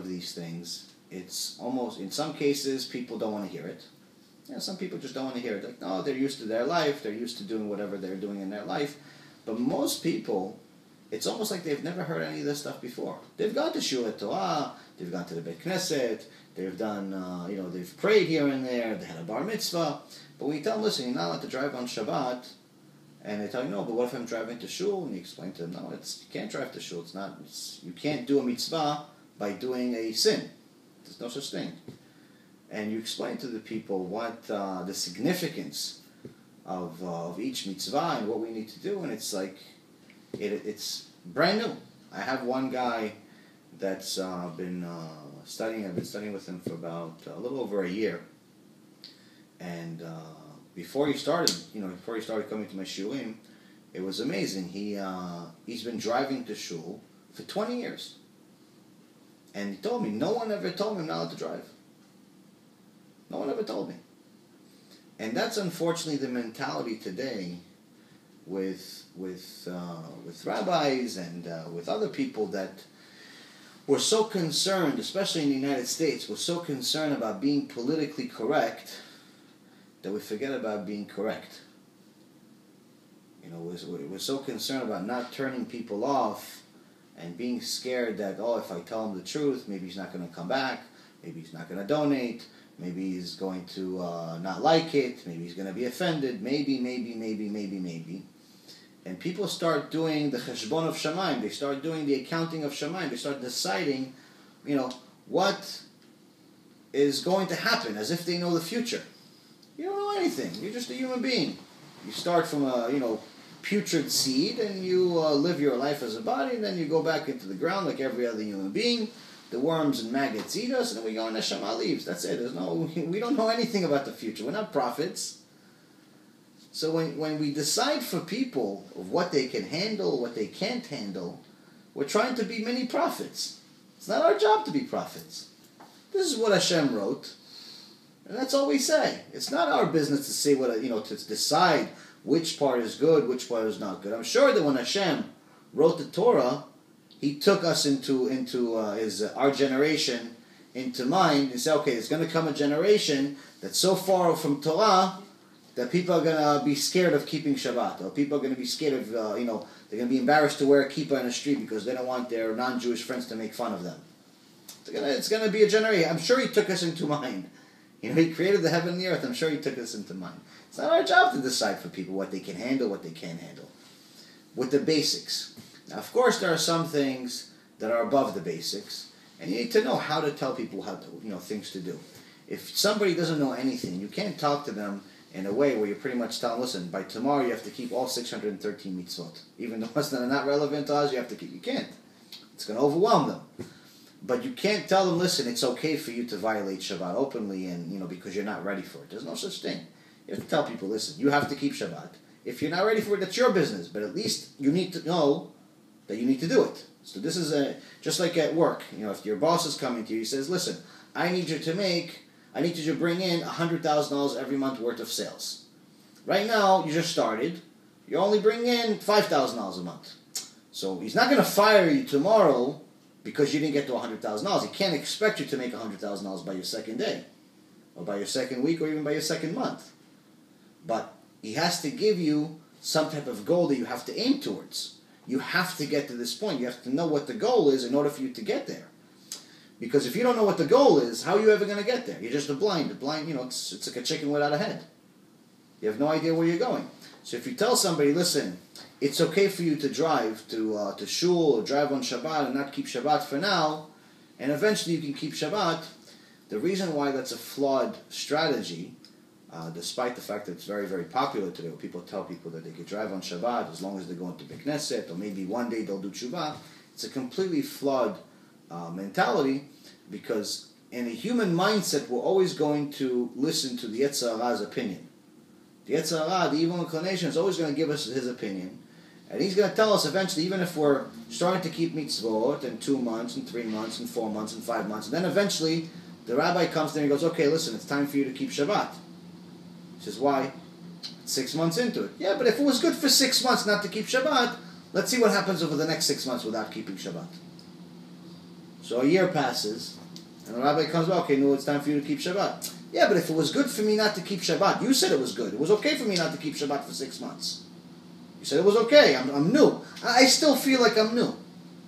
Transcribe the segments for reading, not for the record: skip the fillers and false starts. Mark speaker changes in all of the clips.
Speaker 1: of these things, it's almost, in some cases, people don't want to hear it. Some people just don't want to hear it. Like, no, they're used to their life. They're used to doing whatever they're doing in their life. But most people, it's almost like they've never heard any of this stuff before. They've gone to Shul Torah. They've gone to the Beit Knesset. They've done, they've prayed here and there. They had a bar mitzvah. But when you tell them, listen, you're not allowed to drive on Shabbat, and they tell you, no, but what if I'm driving to Shul? And you explain to them, no, you can't drive to Shul. You can't do a mitzvah by doing a sin. There's no such thing. And you explain to the people what the significance of each mitzvah and what we need to do, and it's like, it's brand new. I have one guy that's been studying. I've been studying with him for about a little over a year. And before he started coming to my shulim, it was amazing. He's been driving to shul for 20 years. And he told me, no one ever told me I'm not allowed to drive. No one ever told me. And that's unfortunately the mentality today with rabbis and with other people, that we're so concerned, especially in the United States, we're so concerned about being politically correct that we forget about being correct. We're so concerned about not turning people off and being scared that, if I tell him the truth, maybe he's not going to come back, maybe he's not going to donate, maybe he's going to not like it, maybe he's going to be offended, maybe. And people start doing the cheshbon of Shamayim, they start doing the accounting of Shamayim, they start deciding, what is going to happen, as if they know the future. You don't know anything. You're just a human being. You start from a, putrid seed, and you live your life as a body, and then you go back into the ground like every other human being. The worms and maggots eat us, and then we go and Neshama leaves. That's it. We don't know anything about the future. We're not prophets. So when we decide for people of what they can handle, what they can't handle, we're trying to be mini prophets. It's not our job to be prophets. This is what Hashem wrote. And that's all we say. It's not our business to say to decide which part is good, which part is not good. I'm sure that when Hashem wrote the Torah, He took us into our generation into mind and said, okay, there's going to come a generation that's so far from Torah that people are going to be scared of keeping Shabbat, or people are going to be scared of they're going to be embarrassed to wear a kippah in the street because they don't want their non-Jewish friends to make fun of them. It's going to be a generation. I'm sure He took us into mind. He created the heaven and the earth. I'm sure He took us into mind. It's not our job to decide for people what they can handle, what they can't handle. With the basics. Now, of course, there are some things that are above the basics, and you need to know how to tell people how to, things to do. If somebody doesn't know anything, you can't talk to them in a way where you pretty much tell them, listen, by tomorrow you have to keep all 613 mitzvot. Even the ones that are not relevant to us, you have to keep. You can't. It's going to overwhelm them. But you can't tell them, listen, it's okay for you to violate Shabbat openly and, because you're not ready for it. There's no such thing. You have to tell people, listen, you have to keep Shabbat. If you're not ready for it, that's your business. But at least you need to know that you need to do it. So this is just like at work. If your boss is coming to you, he says, listen, I need you to bring in $100,000 every month worth of sales. Right now, you just started. You're only bringing in $5,000 a month. So he's not going to fire you tomorrow because you didn't get to $100,000. He can't expect you to make $100,000 by your second day, or by your second week, or even by your second month. But he has to give you some type of goal that you have to aim towards. You have to get to this point. You have to know what the goal is in order for you to get there. Because if you don't know what the goal is, how are you ever going to get there? You're just a blind. It's like a chicken without a head. You have no idea where you're going. So if you tell somebody, listen, it's okay for you to drive to shul or drive on Shabbat and not keep Shabbat for now, and eventually you can keep Shabbat, the reason why that's a flawed strategy, despite the fact that it's very, very popular today, where people tell people that they can drive on Shabbat as long as they're going to Beit Knesset, or maybe one day they'll do Tshuva, it's a completely flawed mentality, because in a human mindset, we're always going to listen to the Yetzer Hara's opinion. The Yetzer Hara, the evil inclination, is always going to give us his opinion. And he's going to tell us eventually, even if we're starting to keep mitzvot in 2 months, and 3 months, and 4 months, and 5 months, and then eventually the rabbi comes there and he goes, okay, listen, it's time for you to keep Shabbat. He says, why? 6 months into it. Yeah, but if it was good for 6 months not to keep Shabbat, let's see what happens over the next 6 months without keeping Shabbat. So a year passes, and the rabbi comes back, okay, no, it's time for you to keep Shabbat. Yeah, but if it was good for me not to keep Shabbat, you said it was good. It was okay for me not to keep Shabbat for 6 months. You said it was okay. I'm new. I still feel like I'm new.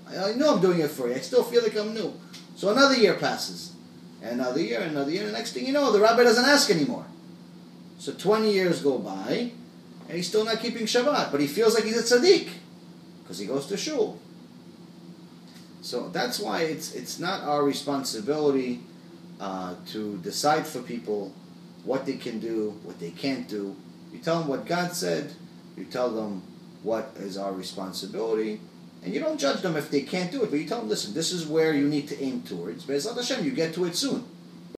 Speaker 1: I know I'm doing it for you. I still feel like I'm new. So another year passes. Another year, and the next thing you know, the rabbi doesn't ask anymore. So 20 years go by, and he's still not keeping Shabbat, but he feels like he's a tzaddik, because he goes to shul. So that's why it's not our responsibility to decide for people what they can do, what they can't do. You tell them what God said, you tell them what is our responsibility, and you don't judge them if they can't do it, but you tell them, listen, this is where you need to aim towards. Be'ezrat Hashem, you get to it soon.